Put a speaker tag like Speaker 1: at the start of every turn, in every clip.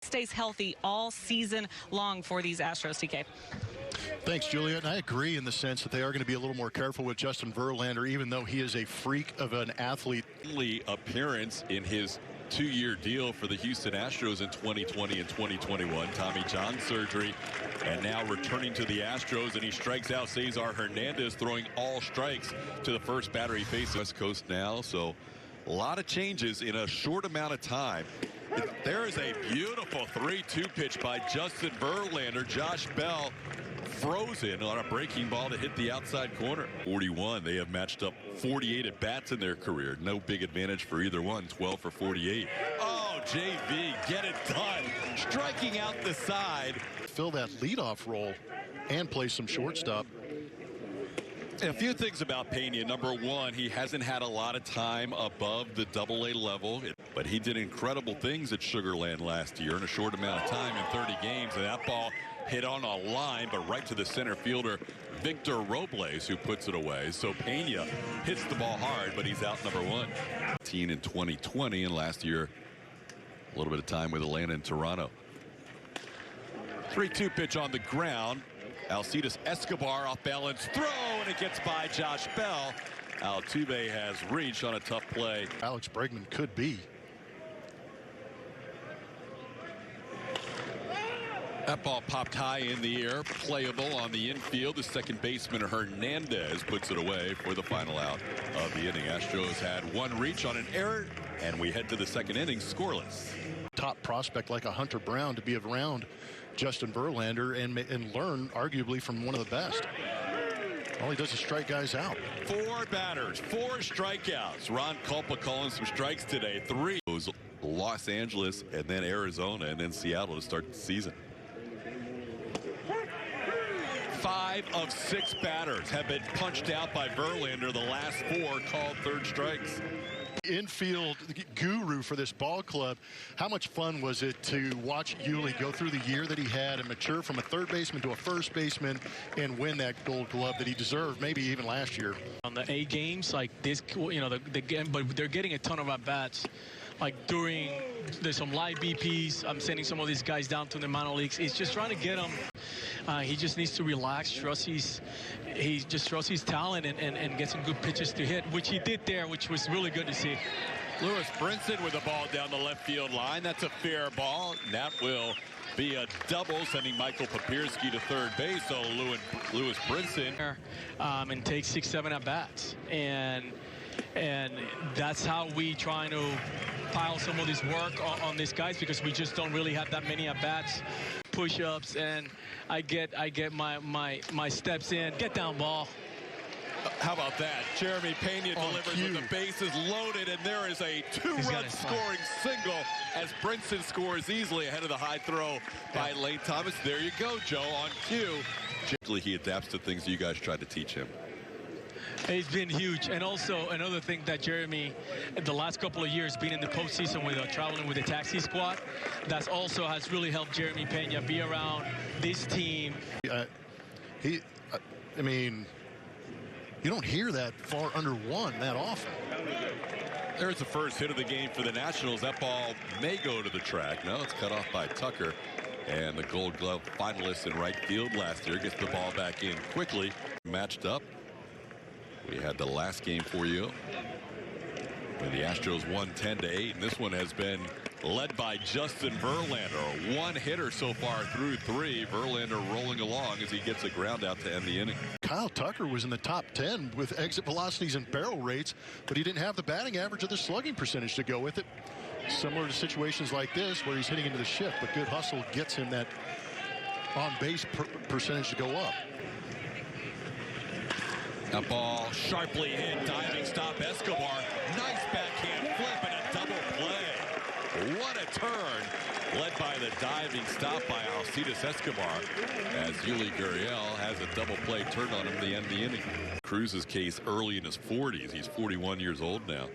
Speaker 1: stays healthy all season long for these Astros, TK.
Speaker 2: Thanks, Juliet. And I agree in the sense that they are going to be a little more careful with Justin Verlander, even though he is a freak of an athlete.
Speaker 3: Only appearance in his 2-year deal for the Houston Astros in 2020 and 2021. Tommy John surgery, and now returning to the Astros, and he strikes out Cesar Hernandez, throwing all strikes to the first batter he faces. West Coast now, so a lot of changes in a short amount of time. There is a beautiful 3-2 pitch by Justin Verlander. Josh Bell frozen on a breaking ball to hit the outside corner. 41. They have matched up 48 at bats in their career. No big advantage for either one. 12 for 48. Oh, JV, get it done. Striking out the side.
Speaker 2: Fill that leadoff role and play some shortstop.
Speaker 3: A few things about Pena. Number one, he hasn't had a lot of time above the AA level, but he did incredible things at Sugar Land last year in a short amount of time in 30 games. And that ball hit on a line, but right to the center fielder, Victor Robles, who puts it away. So Pena hits the ball hard, but he's out number one. In 2020, and last year, a little bit of time with Atlanta and Toronto. 3-2 pitch on the ground. Alcides Escobar off balance throw, and it gets by Josh Bell. Altuve has reached on a tough play.
Speaker 2: Alex Bregman could be.
Speaker 3: That ball popped high in the air, playable on the infield. The second baseman Hernandez puts it away for the final out of the inning. Astros had one reach on an error, and we head to the second inning scoreless.
Speaker 2: Top prospect like a Hunter Brown to be around Justin Verlander and learn arguably from one of the best. All he does is strike guys out.
Speaker 3: 4 batters, 4 strikeouts. Ron Culpa calling some strikes today. 3. Los Angeles, and then Arizona, and then Seattle to start the season. 5 of 6 batters have been punched out by Verlander. The last 4 called third strikes.
Speaker 2: Infield guru for this ball club. How much fun was it to watch Yuli go through the year that he had and mature from a third baseman to a first baseman and win that Gold Glove that he deserved, maybe even last year.
Speaker 4: On the 8 games like this, you know, the game, but they're getting a ton of at bats. Like there's some live BPs. I'm sending some of these guys down to the minor leagues. He's just trying to get them. He just needs to relax, he just trusts his talent and get some good pitches to hit, which he did there, which was really good to see.
Speaker 3: Lewis Brinson with the ball down the left field line. That's a fair ball. That will be a double, sending Michael Papierski to third base. So Lewis Brinson.
Speaker 4: And take 6-7 at bats. And that's how we trying to pile some of this work on these guys, because we just don't really have that many at bats. Push-ups, and I get my steps in. Get down, ball.
Speaker 3: How about that? Jeremy Pena delivers with the bases loaded, and there is a 2-run scoring single as Brinson scores easily ahead of the high throw by Lane Thomas. There you go, Joe, on cue. He adapts to things you guys tried to teach him.
Speaker 4: It's been huge. And also another thing that Jeremy, in the last couple of years, being in the postseason with traveling with the taxi squad, that also has really helped Jeremy Pena be around this team.
Speaker 2: I mean, you don't hear that far under one that often.
Speaker 3: There's the first hit of the game for the Nationals. That ball may go to the track. No, it's cut off by Tucker. And the Gold Glove finalist in right field last year gets the ball back in quickly. Matched up. We had the last game for you when the Astros won 10-8, and this one has been led by Justin Verlander. One hitter so far through 3. Verlander rolling along as he gets a ground out to end the inning.
Speaker 2: Kyle Tucker was in the top 10 with exit velocities and barrel rates, but he didn't have the batting average or the slugging percentage to go with it. Similar to situations like this where he's hitting into the shift, but good hustle gets him that on-base percentage to go up.
Speaker 3: That ball sharply hit, diving stop Escobar. Nice backhand flip and a double play. What a turn, led by the diving stop by Alcides Escobar, as Yuli Gurriel has a double play turned on him to end the inning. Cruz's case early in his 40s. He's 41 years old now.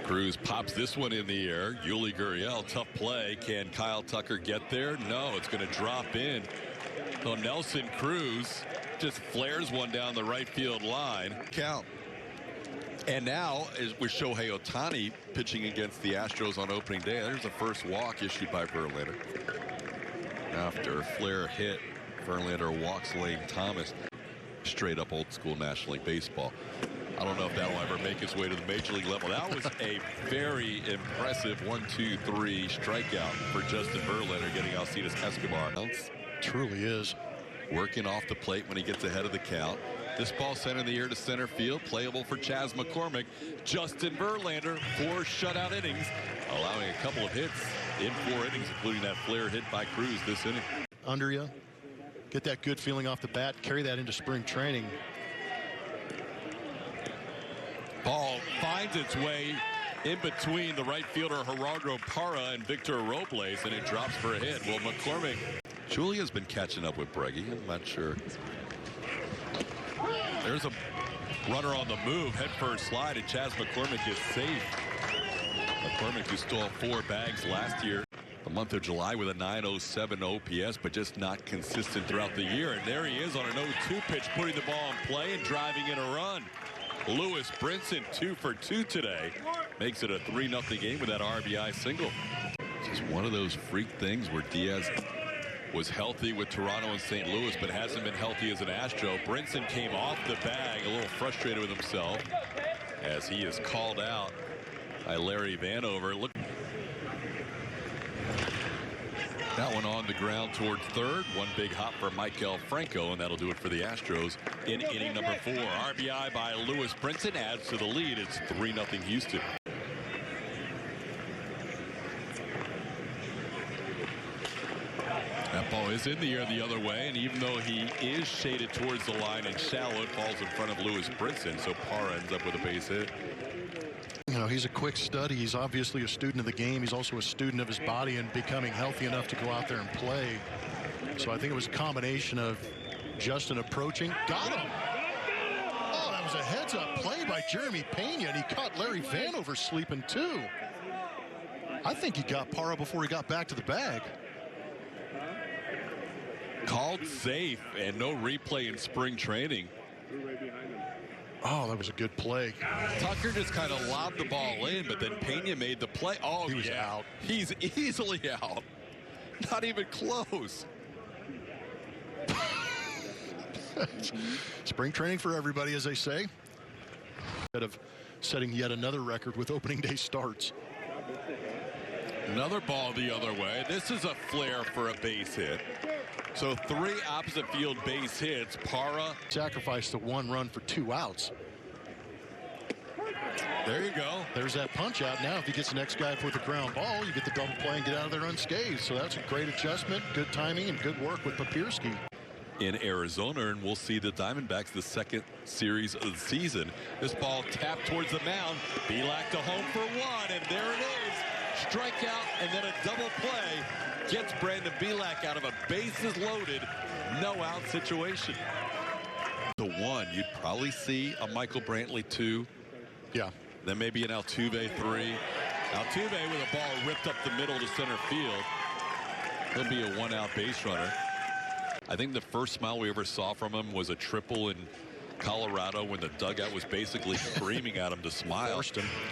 Speaker 3: Cruz pops this one in the air. Yuli Gurriel, tough play. Can Kyle Tucker get there? No, it's going to drop in. So Nelson Cruz just flares one down the right field line. Count. And now, with Shohei Ohtani pitching against the Astros on opening day, there's the first walk issued by Verlander. After a flare hit, Verlander walks Lane Thomas. Straight up old school National League Baseball. I don't know if that'll ever make its way to the major league level. That was a very impressive 1-2-3 strikeout for Justin Verlander, getting Alcides Escobar.
Speaker 2: Truly is.
Speaker 3: Working off the plate when he gets ahead of the count. This ball sent in the air to center field, playable for Chas McCormick. Justin Verlander, 4 shutout innings, allowing a couple of hits in 4 innings, including that flare hit by Cruz this inning.
Speaker 2: Under you, get that good feeling off the bat, carry that into spring training.
Speaker 3: Ball finds its way in between the right fielder Gerardo Parra and Victor Robles, and it drops for a hit. Well, McCormick, Julia's been catching up with Breggy. I'm not sure. There's a runner on the move, head first slide, and Chas McCormick is safe. McCormick, who stole 4 bags last year, the month of July, with a 907 OPS, but just not consistent throughout the year. And there he is on an 0-2 pitch, putting the ball in play and driving in a run. Lewis Brinson, 2 for 2 today, makes it a 3-0 game with that RBI single. Just one of those freak things where Diaz was healthy with Toronto and St. Louis, but hasn't been healthy as an Astro. Brinson came off the bag, a little frustrated with himself, as he is called out by Larry Vanover. Look. That one on the ground toward third. One big hop for Maikel Franco, and that'll do it for the Astros in inning number 4. RBI by Lewis Brinson adds to the lead. It's 3-0 Houston. That ball is in the air the other way, and even though he is shaded towards the line and shallow, it falls in front of Lewis Brinson, so Parra ends up with a base hit.
Speaker 2: You know, he's a quick study. He's obviously a student of the game. He's also a student of his body and becoming healthy enough to go out there and play. So I think it was a combination of Justin approaching. Got him! Oh, that was a heads-up play by Jeremy Pena, and he caught Larry Vanover sleeping too. I think he got Parra before he got back to the bag.
Speaker 3: Called safe, and no replay in spring training.
Speaker 2: Oh, that was a good play.
Speaker 3: Tucker just kind of lobbed the ball in, but then Pena made the play. Oh,
Speaker 2: he was out.
Speaker 3: He's easily out. Not even close.
Speaker 2: Spring training for everybody, as they say. Instead of setting yet another record with opening day starts.
Speaker 3: Another ball the other way. This is a flare for a base hit. So 3 opposite field base hits. Parra
Speaker 2: sacrificed the 1 run for 2 outs.
Speaker 3: There you go.
Speaker 2: There's that punch out. Now if he gets the next guy with the ground ball, you get the double play and get out of there unscathed. So that's a great adjustment, good timing, and good work with Papierski.
Speaker 3: In Arizona, and we'll see the Diamondbacks the 2nd series of the season. This ball tapped towards the mound. Bielak to home for 1, and there it is. Strikeout and then a double play gets Brandon Bielak out of a bases loaded, no out situation. The 1, you'd probably see a Michael Brantley 2.
Speaker 2: Yeah.
Speaker 3: Then maybe an Altuve 3. Altuve with a ball ripped up the middle to center field. He'll be a 1-out base runner. I think the first smile we ever saw from him was a triple in Colorado when the dugout was basically screaming at him to smile.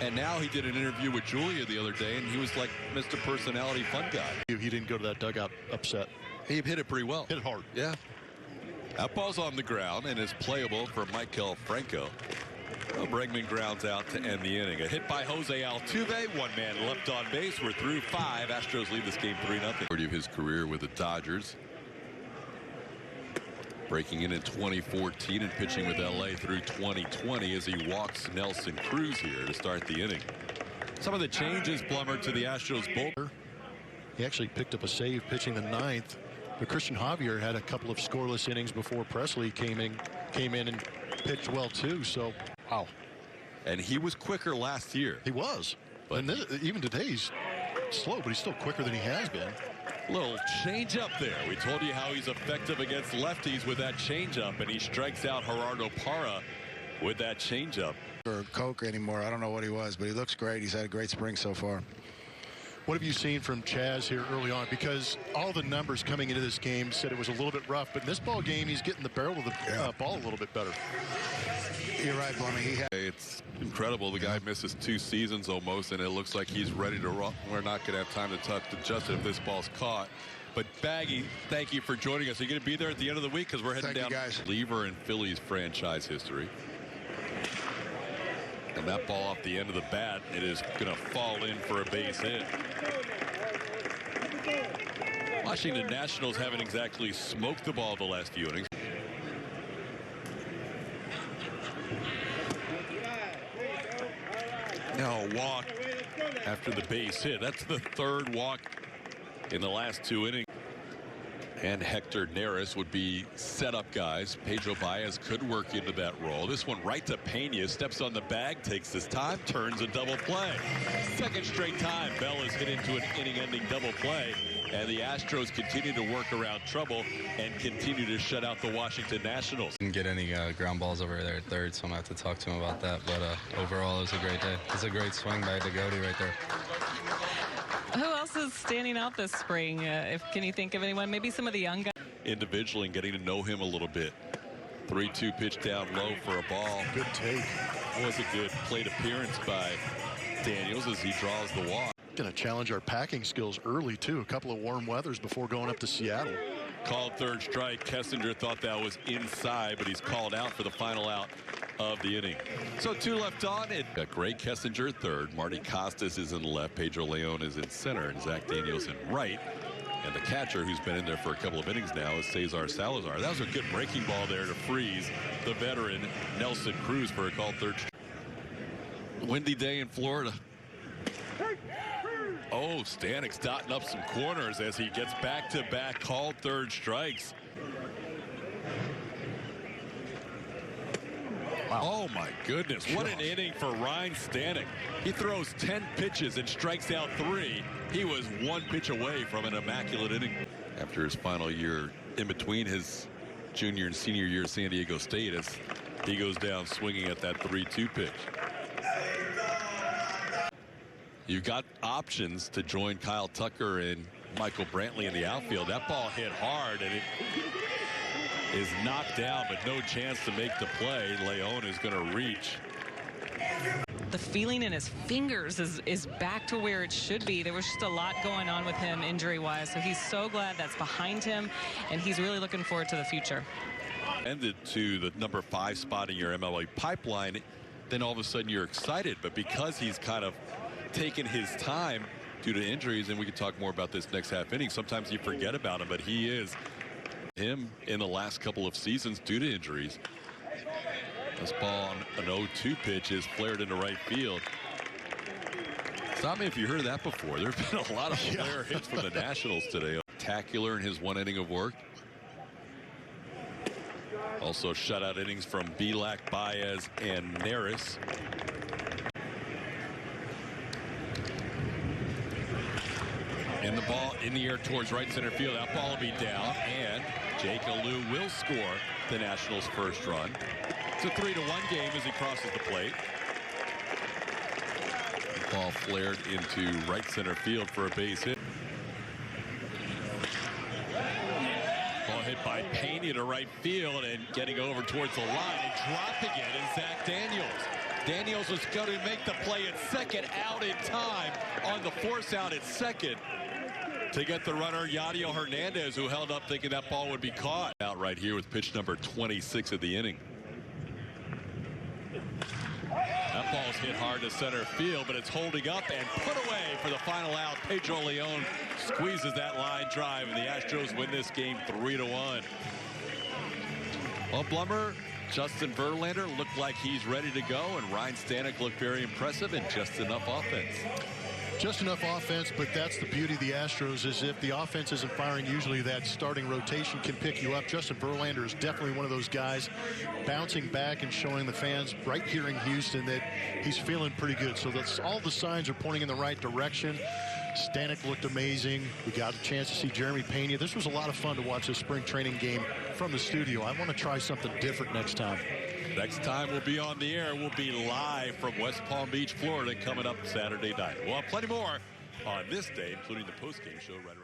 Speaker 3: And now he did an interview with Julia the other day, and he was like Mr. Personality Fun Guy.
Speaker 2: He didn't go to that dugout upset.
Speaker 3: He hit it pretty well.
Speaker 2: Hit it hard.
Speaker 3: Yeah. That ball's on the ground and is playable for Maikel Franco. Well, Bregman grounds out to end the inning. A hit by Jose Altuve. 1 man left on base. We're through 5. Astros lead this game 3-0. Of his career with the Dodgers. Breaking in 2014 and pitching with LA through 2020 as he walks Nelson Cruz here to start the inning. Some of the changes, Plummer, to the Astros bullpen.
Speaker 2: He actually picked up a save pitching the 9th. But Christian Javier had a couple of scoreless innings before Presley came in and pitched well too. So, wow.
Speaker 3: And he was quicker last year.
Speaker 2: He was. But and even today he's slow, but he's still quicker than he has been.
Speaker 3: Little change up there. We told you how he's effective against lefties with that changeup, and he strikes out Gerardo Parra with that changeup.
Speaker 5: Or Coke anymore. I don't know what he was, but he looks great. He's had a great spring so far.
Speaker 2: What have you seen from Chaz here early on? Because all the numbers coming into this game said it was a little bit rough, but in this ball game, he's getting the barrel of the ball a little bit better.
Speaker 5: You're right, Blummy.
Speaker 3: It's incredible. The guy misses 2 seasons almost, and it looks like he's ready to run. We're not going to have time to touch Justin if this ball's caught. But Baggy, thank you for joining us. Are you going to be there at the end of the week? Because we're heading down Lever and Phillies franchise history. And that ball off the end of the bat, it is going to fall in for a base hit. Washington Nationals haven't exactly smoked the ball the last few innings. Now a walk after the base hit. That's the 3rd walk in the last 2 innings. And Hector Neris would be set up guys. Pedro Baez could work into that role. This one right to Pena, steps on the bag, takes his time, turns a double play. 2nd straight time Bell is hit into an inning-ending double play. And the Astros continue to work around trouble and continue to shut out the Washington Nationals.
Speaker 6: Didn't get any ground balls over there at 3rd, so I'm going to have to talk to him about that. But overall, it was a great day. It's a great swing by Degote right there.
Speaker 1: Who else is standing out this spring? Can you think of anyone? Maybe some of the young guys?
Speaker 3: Individually and getting to know him a little bit. 3-2 pitch down low for a ball.
Speaker 2: Good take.
Speaker 3: Was a good plate appearance by Daniels as he draws the walk.
Speaker 2: Going to challenge our packing skills early, too. A couple of warm weathers before going up to Seattle.
Speaker 3: Called 3rd strike. Kessinger thought that was inside, but he's called out for the final out of the inning. So 2 left on. Got Gray Kessinger 3rd. Marty Costas is in the left. Pedro Leon is in center. And Zach Daniels in right. And the catcher, who's been in there for a couple of innings now, is Cesar Salazar. That was a good breaking ball there to freeze the veteran Nelson Cruz for a called 3rd strike. Windy day in Florida. Oh, Stanek's dotting up some corners as he gets back-to-back called 3rd strikes. Wow. Oh, my goodness. What an inning for Ryan Stanek. He throws 10 pitches and strikes out 3. He was 1 pitch away from an immaculate inning. After his final year in between his junior and senior year at San Diego State, as he goes down swinging at that 3-2 pitch. You've got options to join Kyle Tucker and Michael Brantley in the outfield. That ball hit hard and it is knocked down, but no chance to make the play. Leon is going to reach.
Speaker 1: The feeling in his fingers is back to where it should be. There was just a lot going on with him injury-wise, so he's so glad that's behind him, and he's really looking forward to the future.
Speaker 3: Ended to the number 5 spot in your MLB pipeline, then all of a sudden you're excited, but because he's kind of taken his time due to injuries, and we can talk more about this next half inning, sometimes you forget about him, but he is him in the last couple of seasons due to injuries. This ball on an 0-2 pitch is flared into right field. Stop me if you heard that before. There have been a lot of flare hits from the Nationals today. Spectacular in his 1 inning of work. Also shutout innings from Bielak, Baez, and Neris. And the ball in the air towards right center field. That ball will be down, and Jake Alou will score the Nationals' first run. It's a 3-1 game as he crosses the plate. The ball flared into right center field for a base hit. Ball hit by Pena to right field and getting over towards the line and dropping it is Zach Daniels. Daniels was going to make the play at second, out in time on the force out at second to get the runner Yadiel Hernandez, who held up thinking that ball would be caught. Out right here with pitch number 26 of the inning. That ball's hit hard to center field, but it's holding up and put away for the final out. Pedro Leon squeezes that line drive, and the Astros win this game 3-1. Well, Blummer, Justin Verlander looked like he's ready to go, and Ryan Stanek looked very impressive and just enough offense.
Speaker 2: Just enough offense, but that's the beauty of the Astros, is if the offense isn't firing, usually that starting rotation can pick you up. Justin Verlander is definitely one of those guys bouncing back and showing the fans right here in Houston that he's feeling pretty good. So that's all the signs are pointing in the right direction. Stanek looked amazing. We got a chance to see Jeremy Pena. This was a lot of fun to watch this spring training game from the studio. I want to try something different next time.
Speaker 3: Next time we'll be on the air. We'll be live from West Palm Beach, Florida, coming up Saturday night. We'll have plenty more on this day, including the post-game show right around